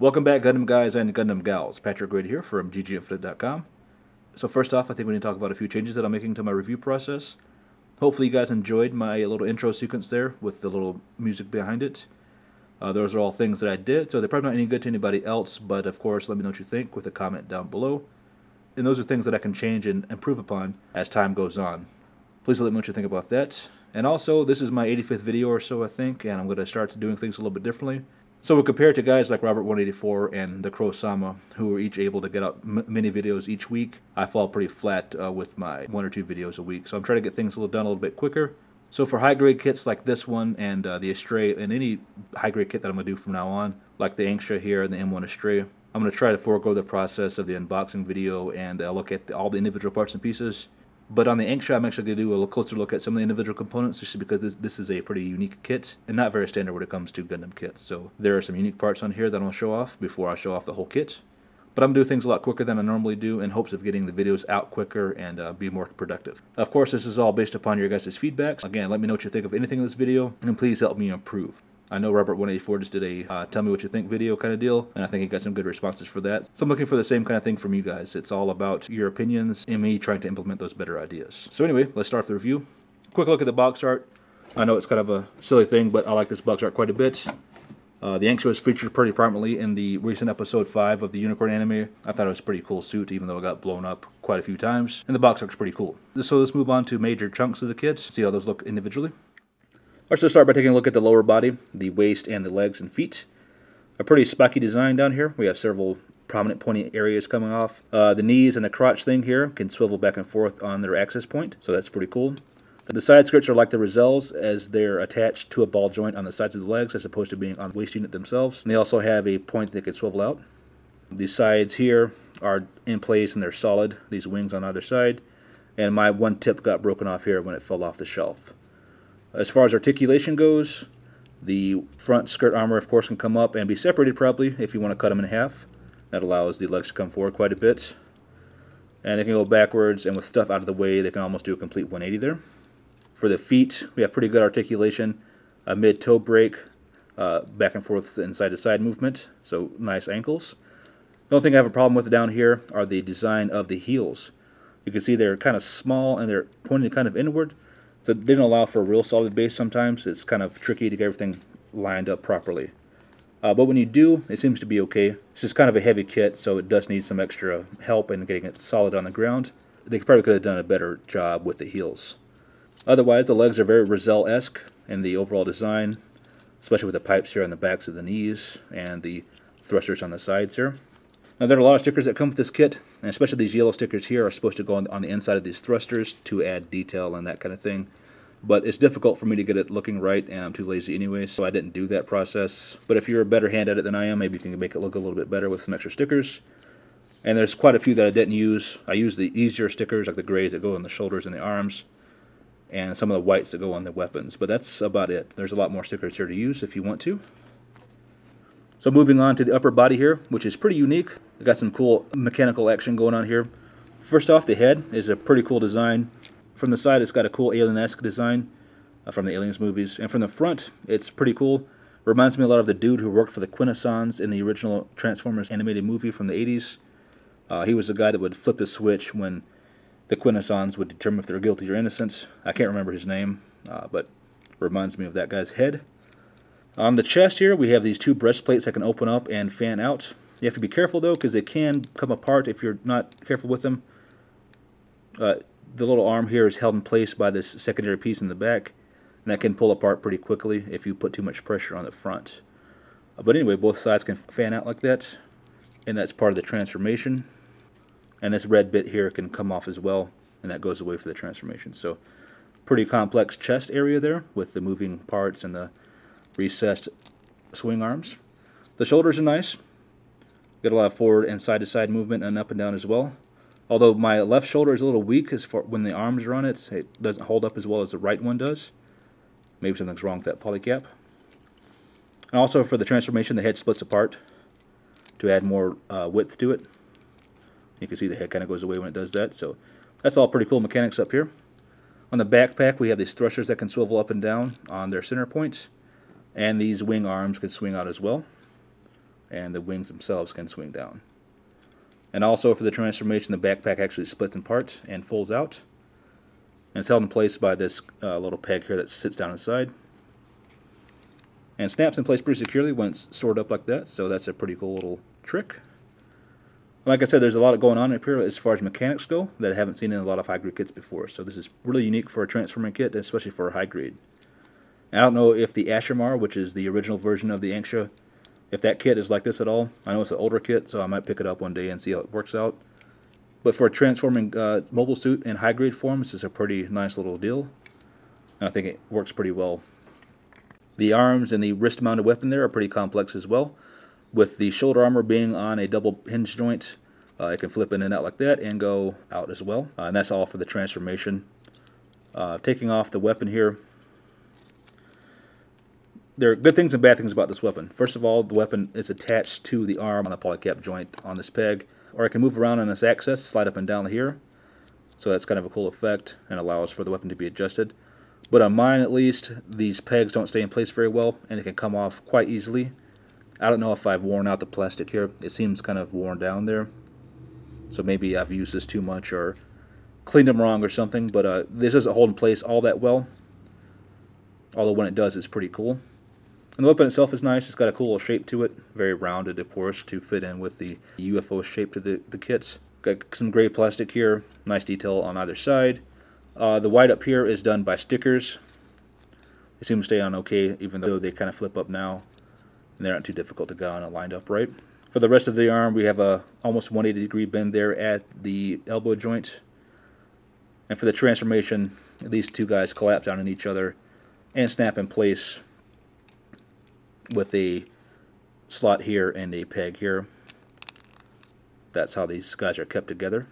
Welcome back, Gundam guys and Gundam gals. Patrick Gray here from GGinfinite.com. So first off, I think we need to talk about a few changes that I'm making to my review process. Hopefully you guys enjoyed my little intro sequence there with the little music behind it. Those are all things that I did, so they're probably not any good to anybody else, but of course let me know what you think with a comment down below. And those are things that I can change and improve upon as time goes on. Please let me know what you think about that. And also, this is my 85th video or so, I think, and I'm going to start doing things a little bit differently. So we'll compare it to guys like Robert184 and the Crow-sama, who are each able to get out many videos each week. I fall pretty flat with my 1 or 2 videos a week, so I'm trying to get things done a little bit quicker. So for high-grade kits like this one and the Astray, and any high-grade kit that I'm going to do from now on, like the Anksha here and the M1 Astray, I'm going to try to forego the process of the unboxing video and look at all the individual parts and pieces. But on the Anksha, I'm actually going to do a little closer look at some of the individual components, just because this is a pretty unique kit, and not very standard when it comes to Gundam kits. So there are some unique parts on here that I'll show off before I show off the whole kit. But I'm going to do things a lot quicker than I normally do in hopes of getting the videos out quicker and be more productive. Of course, this is all based upon your guys' feedback. Again, let me know what you think of anything in this video, and please help me improve. I know Robert184 just did a tell me what you think video kind of deal, and I think he got some good responses for that. So I'm looking for the same kind of thing from you guys. It's all about your opinions and me trying to implement those better ideas. So anyway, let's start the review. Quick look at the box art. I know it's kind of a silly thing, but I like this box art quite a bit. The Anksha was featured pretty prominently in the recent episode 5 of the Unicorn anime. I thought it was a pretty cool suit, even though it got blown up quite a few times. And the box art's pretty cool. So let's move on to major chunks of the kit, see how those look individually. Let's just start by taking a look at the lower body, the waist and the legs and feet. A pretty spiky design down here. We have several prominent pointy areas coming off. The knees and the crotch thing here can swivel back and forth on their axis point, so that's pretty cool. The side skirts are like the Rozelles, as they're attached to a ball joint on the sides of the legs as opposed to being on the waist unit themselves. And they also have a point that can swivel out. The sides here are in place and they're solid, these wings on either side. And my one tip got broken off here when it fell off the shelf. As far as articulation goes, the front skirt armor, of course, can come up and be separated probably if you want to cut them in half. That allows the legs to come forward quite a bit. And they can go backwards, and with stuff out of the way, they can almost do a complete 180 there. For the feet, we have pretty good articulation, a mid-toe break, back and forth and side-to-side movement, so nice ankles. The only thing I have a problem with down here are the design of the heels. You can see they're kind of small and they're pointed kind of inward. So they don't allow for a real solid base sometimes. It's kind of tricky to get everything lined up properly. But when you do, it seems to be okay. This is kind of a heavy kit, so it does need some extra help in getting it solid on the ground. They probably could have done a better job with the heels. Otherwise, the legs are very Rozelle-esque in the overall design, especially with the pipes here on the backs of the knees and the thrusters on the sides here. Now, there are a lot of stickers that come with this kit, and especially these yellow stickers here are supposed to go on the inside of these thrusters to add detail and that kind of thing. But it's difficult for me to get it looking right, and I'm too lazy anyway, so I didn't do that process. But if you're a better hand at it than I am, maybe you can make it look a little bit better with some extra stickers. And there's quite a few that I didn't use. I used the easier stickers, like the grays that go on the shoulders and the arms, and some of the whites that go on the weapons. But that's about it. There's a lot more stickers here to use if you want to. So moving on to the upper body here, which is pretty unique. We've got some cool mechanical action going on here. First off, the head is a pretty cool design. From the side, it's got a cool alien-esque design from the Aliens movies. And from the front, it's pretty cool. Reminds me a lot of the dude who worked for the Quintessons in the original Transformers animated movie from the 80s. He was the guy that would flip the switch when the Quintessons would determine if they're guilty or innocent. I can't remember his name, but reminds me of that guy's head. On the chest here, we have these 2 breastplates that can open up and fan out. You have to be careful, though, because they can come apart if you're not careful with them. The little arm here is held in place by this secondary piece in the back, and that can pull apart pretty quickly if you put too much pressure on the front. But anyway, both sides can fan out like that, and that's part of the transformation. And this red bit here can come off as well, and that goes away for the transformation. So, pretty complex chest area there with the moving parts and the recessed swing arms. The shoulders are nice. Got a lot of forward and side-to-side movement and up and down as well. Although my left shoulder is a little weak as far when the arms are on it. It doesn't hold up as well as the right one does. Maybe something's wrong with that polycap. And also for the transformation, the head splits apart to add more width to it. You can see the head kind of goes away when it does that. So that's all pretty cool mechanics up here. On the backpack, we have these thrusters that can swivel up and down on their center points. And these wing arms can swing out as well. and the wings themselves can swing down. And also for the transformation, the backpack actually splits in parts and folds out. And it's held in place by this little peg here that sits down inside. And snaps in place pretty securely when it's stored up like that, so that's a pretty cool little trick. Like I said, there's a lot going on up here as far as mechanics go that I haven't seen in a lot of high-grade kits before, so this is really unique for a transforming kit, especially for a high-grade. I don't know if the Ashamar, which is the original version of the Anksha, if that kit is like this at all. I know it's an older kit, so I might pick it up one day and see how it works out. But for a transforming mobile suit in high-grade form, this is a pretty nice little deal. And I think it works pretty well. The arms and the wrist-mounted weapon there are pretty complex as well. With the shoulder armor being on a double hinge joint, it can flip in and out like that and go out as well. And that's all for the transformation. Taking off the weapon here, there are good things and bad things about this weapon. First of all, the weapon is attached to the arm on the polycap joint on this peg, or I can move around on this axis, slide up and down here. So that's kind of a cool effect and allows for the weapon to be adjusted. But on mine, at least, these pegs don't stay in place very well, and it can come off quite easily. I don't know if I've worn out the plastic here. It seems kind of worn down there. So maybe I've used this too much or cleaned them wrong or something. But this doesn't hold in place all that well. Although when it does, it's pretty cool. And the weapon itself is nice. It's got a cool little shape to it. Very rounded, of course, to fit in with the UFO shape to the kits. Got some gray plastic here. Nice detail on either side. The white up here is done by stickers. They seem to stay on okay, even though they kind of flip up now. And they're not too difficult to get on and lined up right. For the rest of the arm, we have a almost 180-degree bend there at the elbow joint. And for the transformation, these two guys collapse down on each other and snap in place with a slot here and a peg here. That's how these guys are kept together.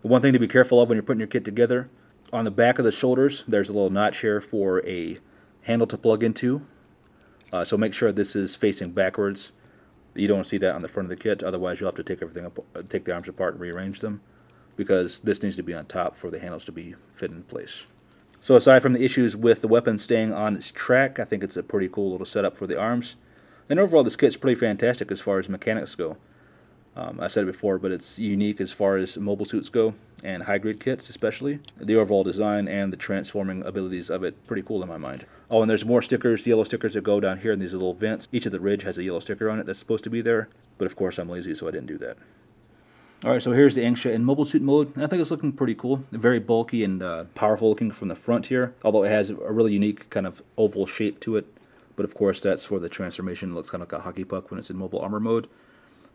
The one thing to be careful of when you're putting your kit together, on the back of the shoulders, there's a little notch here for a handle to plug into. So make sure this is facing backwards. You don't want to see that on the front of the kit, otherwise you'll have to take everything up, take the arms apart and rearrange them, because this needs to be on top for the handles to be fit in place. So aside from the issues with the weapon staying on its track, I think it's a pretty cool little setup for the arms. And overall, this kit's pretty fantastic as far as mechanics go. I said it before, but it's unique as far as mobile suits go, and high-grade kits especially. The overall design and the transforming abilities of it, pretty cool in my mind. Oh, and there's more stickers, yellow stickers that go down here in these little vents. Each of the ridge has a yellow sticker on it that's supposed to be there, but of course I'm lazy, so I didn't do that. Alright, so here's the Anksha in mobile suit mode. I think it's looking pretty cool. Very bulky and powerful looking from the front here, although it has a really unique kind of oval shape to it. But of course that's for the transformation. It looks kind of like a hockey puck when it's in mobile armor mode.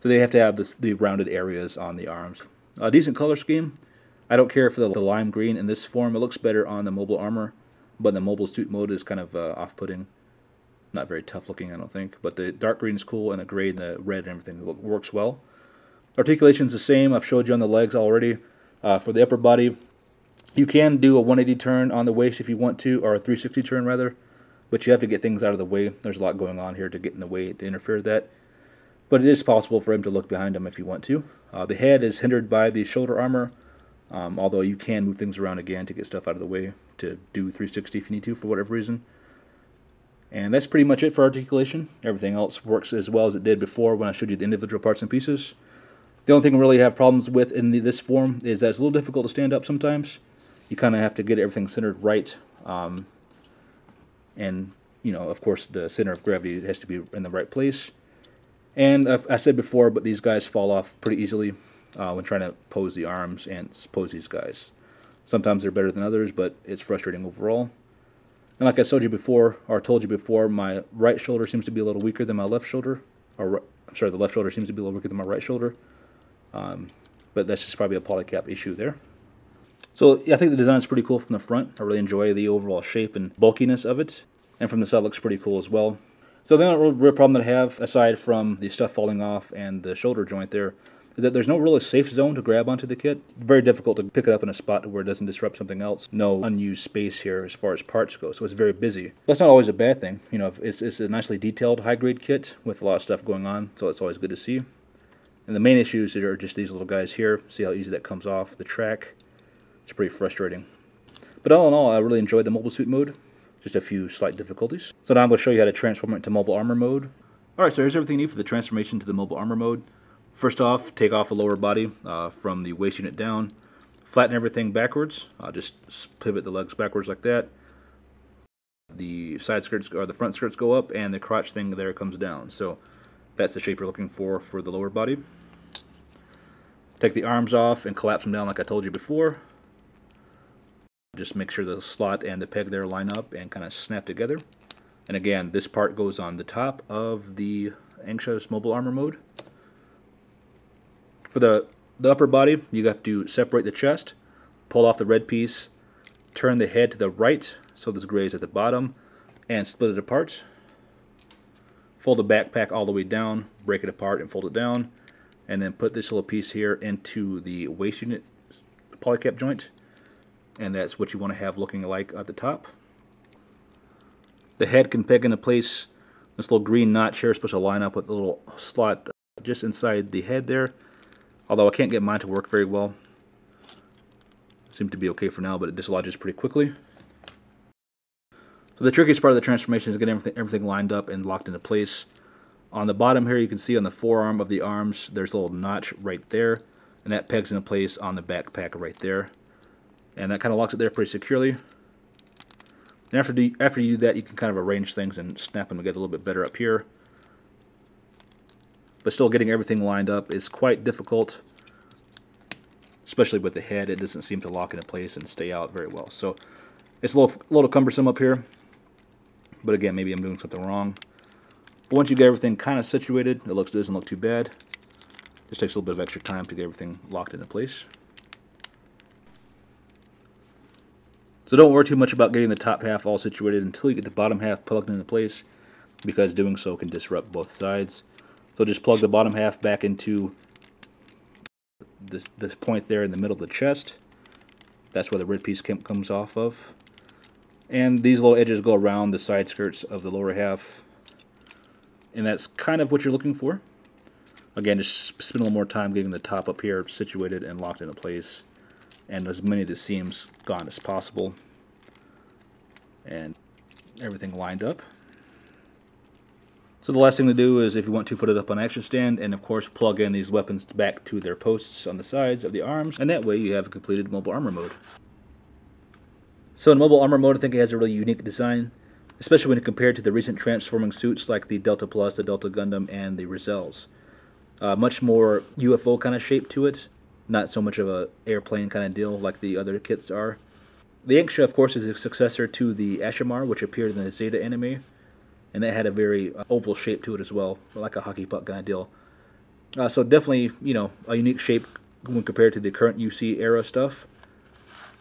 So they have to have the rounded areas on the arms. A decent color scheme. I don't care for the lime green in this form. It looks better on the mobile armor, but the mobile suit mode is kind of off-putting. Not very tough looking, I don't think. But the dark green is cool, and the gray and the red and everything works well. Articulation's the same. I've showed you on the legs already. For the upper body, you can do a 180 turn on the waist if you want to, or a 360 turn rather, but you have to get things out of the way. There's a lot going on here to get in the way to interfere with that. But it is possible for him to look behind him if you want to. The head is hindered by the shoulder armor, although you can move things around again to get stuff out of the way to do 360 if you need to for whatever reason. And that's pretty much it for articulation. Everything else works as well as it did before when I showed you the individual parts and pieces. The only thing I really have problems with in this form is that it's a little difficult to stand up sometimes. You kind of have to get everything centered right. And, you know, of course, the center of gravity has to be in the right place. And I said before, but these guys fall off pretty easily when trying to pose the arms and pose these guys. Sometimes they're better than others, but it's frustrating overall. And like I told you before, my right shoulder seems to be a little weaker than my left shoulder. I'm sorry, the left shoulder seems to be a little weaker than my right shoulder. But that's just probably a polycap issue there. So yeah, I think the design is pretty cool from the front. I really enjoy the overall shape and bulkiness of it. And from the side, it looks pretty cool as well. So the only real problem that I have, aside from the stuff falling off and the shoulder joint there, is that there's no really safe zone to grab onto the kit. It's very difficult to pick it up in a spot where it doesn't disrupt something else. No unused space here as far as parts go, so it's very busy. That's not always a bad thing. You know, it's a nicely detailed high-grade kit with a lot of stuff going on, so it's always good to see. And the main issues are just these little guys here. See how easy that comes off the track. It's pretty frustrating. But all in all, I really enjoyed the mobile suit mode. Just a few slight difficulties. So now I'm going to show you how to transform it into mobile armor mode. Alright, so here's everything you need for the transformation to the mobile armor mode. First off, take off the lower body from the waist unit down. Flatten everything backwards. Just pivot the legs backwards like that. The side skirts or the front skirts go up, and the crotch thing there comes down. So that's the shape you're looking for the lower body. Take the arms off and collapse them down like I told you before. Just make sure the slot and the peg there line up and kind of snap together. And again, this part goes on the top of the Anksha's mobile armor mode. For the upper body, you have to separate the chest, pull off the red piece, turn the head to the right so this gray is at the bottom, and split it apart. Fold the backpack all the way down, break it apart and fold it down, and then put this little piece here into the waist unit polycap joint, and that's what you want to have looking like at the top. The head can peg into place. This little green notch here is supposed to line up with the little slot just inside the head there. Although I can't get mine to work very well. Seems to be okay for now, but it dislodges pretty quickly. So the trickiest part of the transformation is getting everything lined up and locked into place. On the bottom here, you can see on the forearm of the arms, there's a little notch right there, and that pegs into place on the backpack right there. And that kind of locks it there pretty securely. And after you do that, you can kind of arrange things and snap them together a little bit better up here. But still getting everything lined up is quite difficult, especially with the head. It doesn't seem to lock into place and stay out very well. So it's a little cumbersome up here. But again, maybe I'm doing something wrong. But once you get everything kind of situated, it doesn't look too bad. Just takes a little bit of extra time to get everything locked into place. So don't worry too much about getting the top half all situated until you get the bottom half plugged into place, because doing so can disrupt both sides. So just plug the bottom half back into this point there in the middle of the chest. That's where the red piece comes off of. And these little edges go around the side skirts of the lower half. And that's kind of what you're looking for. Again, just spend a little more time getting the top up here situated and locked into place, and as many of the seams gone as possible, and everything lined up. So the last thing to do is, if you want to, put it up on action stand, and of course plug in these weapons back to their posts on the sides of the arms, and that way you have a completed mobile armor mode. So in mobile armor mode, I think it has a really unique design, especially when compared to the recent transforming suits like the Delta Plus, the Delta Gundam, and the Rizels. Much more UFO kind of shape to it, not so much of a airplane kind of deal like the other kits are. The Anksha, of course, is a successor to the Ashamar, which appeared in the Zeta anime, and that had a very oval shape to it as well, like a hockey puck kind of deal. So definitely, a unique shape when compared to the current UC era stuff.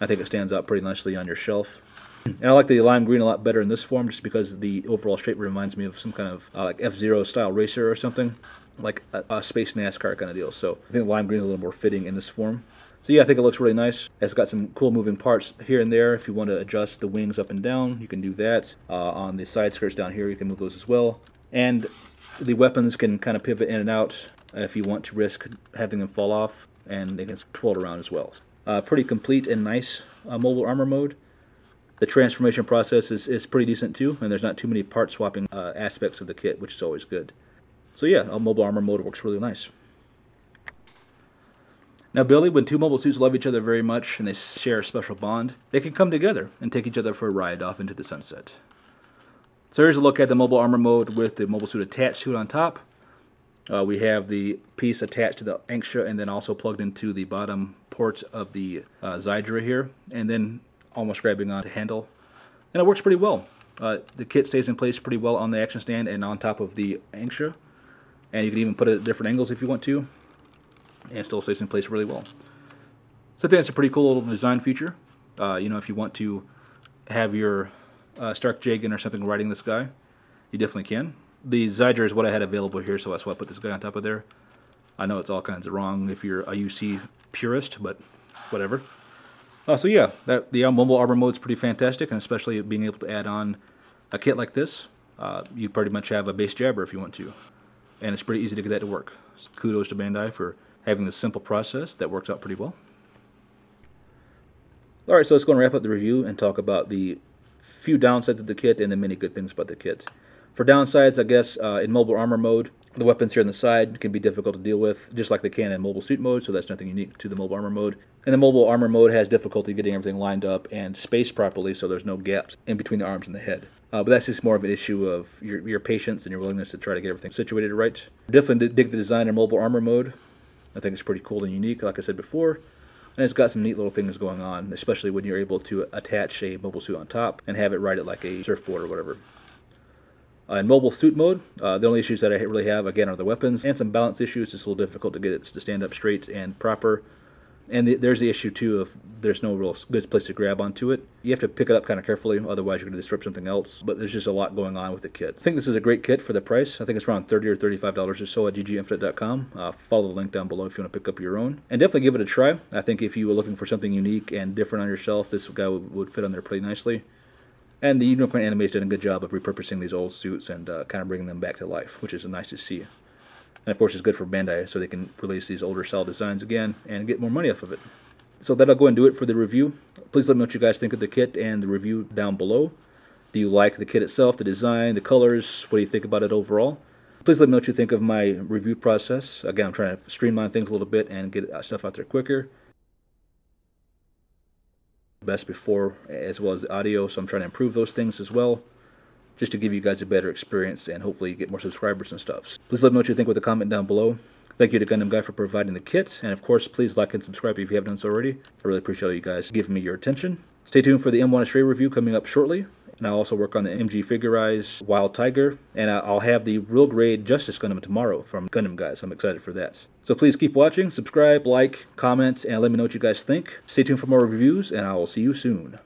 I think it stands out pretty nicely on your shelf. And I like the lime green a lot better in this form, just because the overall shape reminds me of some kind of like F-Zero style racer or something, like a space NASCAR kind of deal. So I think the lime green is a little more fitting in this form. So yeah, I think it looks really nice. It's got some cool moving parts here and there. If you want to adjust the wings up and down, you can do that. On the side skirts down here, you can move those as well. And the weapons can kind of pivot in and out if you want to risk having them fall off, and they can twirl around as well. Pretty complete and nice mobile armor mode. The transformation process is pretty decent too, and there's not too many part swapping aspects of the kit, which is always good. So yeah, a mobile armor mode works really nice. Now Billy, when two mobile suits love each other very much and they share a special bond, they can come together and take each other for a ride off into the sunset. So here's a look at the mobile armor mode with the mobile suit attached to it on top. We have the piece attached to the Anksha and then also plugged into the bottom port of the Zydra here, and then almost grabbing onto the handle. And it works pretty well. The kit stays in place pretty well on the action stand and on top of the Anksha. And you can even put it at different angles if you want to, and it still stays in place really well. So I think that's a pretty cool little design feature. If you want to have your Stark Jagan or something riding this guy, you definitely can. The Zydra is what I had available here, so that's why I put this guy on top of there. I know it's all kinds of wrong if you're a UC purist, but whatever. So yeah, the mobile armor mode is pretty fantastic, and especially being able to add on a kit like this, you pretty much have a base jabber if you want to. And it's pretty easy to get that to work. So kudos to Bandai for having this simple process that works out pretty well. Alright, so let's go and wrap up the review and talk about the few downsides of the kit and the many good things about the kit. For downsides, I guess, in mobile armor mode, the weapons here on the side can be difficult to deal with, just like they can in mobile suit mode, so that's nothing unique to the mobile armor mode. And the mobile armor mode has difficulty getting everything lined up and spaced properly, so there's no gaps in between the arms and the head. But that's just more of an issue of your patience and your willingness to try to get everything situated right. Definitely dig the design in mobile armor mode. I think it's pretty cool and unique, like I said before. And it's got some neat little things going on, especially when you're able to attach a mobile suit on top and have it ride it like a surfboard or whatever. In mobile suit mode, the only issues that I really have, again, are the weapons and some balance issues. It's a little difficult to get it to stand up straight and proper. And there's the issue, too, of there's no real good place to grab onto it. You have to pick it up kind of carefully, otherwise you're going to disrupt something else. But there's just a lot going on with the kit. I think this is a great kit for the price. I think it's around $30 or $35 or so at gginfinite.com. Follow the link down below if you want to pick up your own. And definitely give it a try. I think if you were looking for something unique and different on your shelf, this guy would fit on there pretty nicely. And the Unicorn Anime's done a good job of repurposing these old suits and kind of bringing them back to life, which is nice to see. And of course it's good for Bandai, so they can release these older style designs again and get more money off of it. So that'll go and do it for the review. Please let me know what you guys think of the kit and the review down below. Do you like the kit itself, the design, the colors? What do you think about it overall? Please let me know what you think of my review process. Again, I'm trying to streamline things a little bit and get stuff out there quicker. Best before as well as the audio, so I'm trying to improve those things as well, just to give you guys a better experience and hopefully get more subscribers and stuff. Please let me know what you think with a comment down below. Thank you to Gundam Guy for providing the kit, and of course please like and subscribe if you haven't done so already. I really appreciate you guys giving me your attention. Stay tuned for the M1 Astray review coming up shortly, and I'll also work on the MG Figurize Wild Tiger, and I'll have the real grade Justice Gundam tomorrow from Gundam Guy, so I'm excited for that. So please keep watching, subscribe, like, comment, and let me know what you guys think. Stay tuned for more reviews, and I will see you soon.